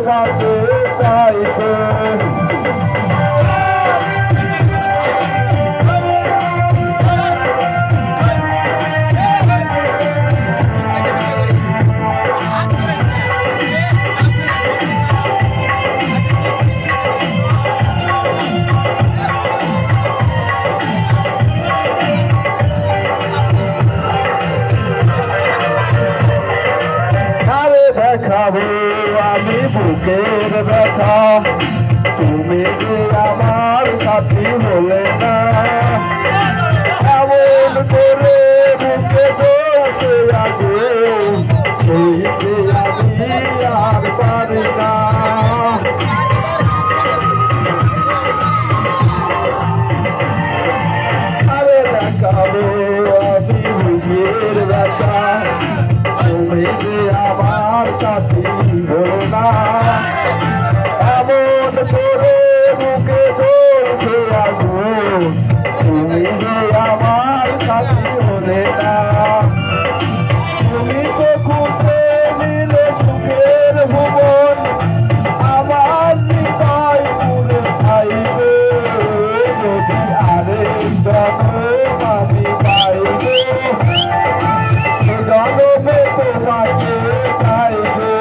তোমাকে চাইতে দেখাবো আমি বুকের ব্যথা তুমি যে আমার সাথী হলে না এমন করে বুকে চলছে আগে সেই যে আমি আর পারি না আরে দেখাবো আমি বুকের ব্যথা তুমি যে আমার সাথী হলো না এমন করে বুকে চলছে আগুন তুমি যে আমার সাথী হলে না তুমি তো খুঁজে নিলে সুখের ভুবন আমার হৃদয় পুরে ছাইবে যদি আরেক জন্ম আমি পাইবে জন্মে তোমাকে চাইবে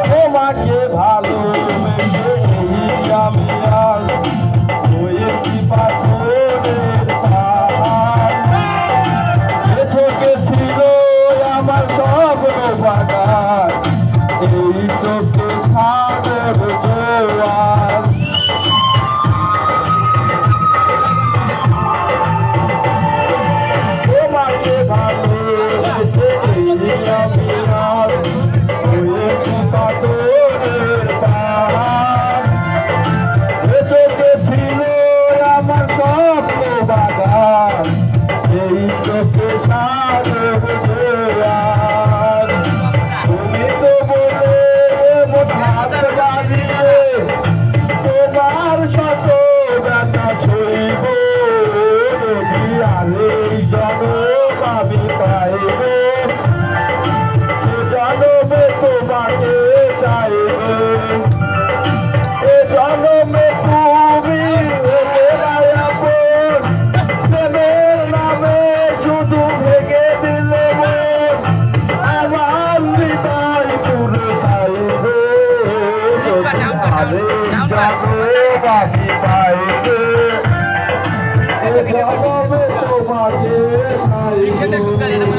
তোমাকে ভালোবেসে আমি আজ হয়েছি পাথরের পাহাড় এ চোখে ছিল আমার স্বপ্ন বাগান এই চোখে সাগর জোয়ার তোমাকে ভালোবেসে আমি আজ হয়েছি পাথরের পাহাড় এ চোখে ছিল আমার স্বপ্ন বাগান এই চোখে সাগর জোয়ার তুমি তো বলে হাত বাঁধিয়ে তোমার শত ব্যথা সইব যদি আরেক জন্ম আমি পাইব সে জন্মে তোমাকে চাইবে এ জন্মে তুমি প্রেমের নামে শুধু ভেঙে দিলে আমার হৃদয় পুরে চাইবে বাকি পাইবে এ জন্মে তোমাকে চাইবে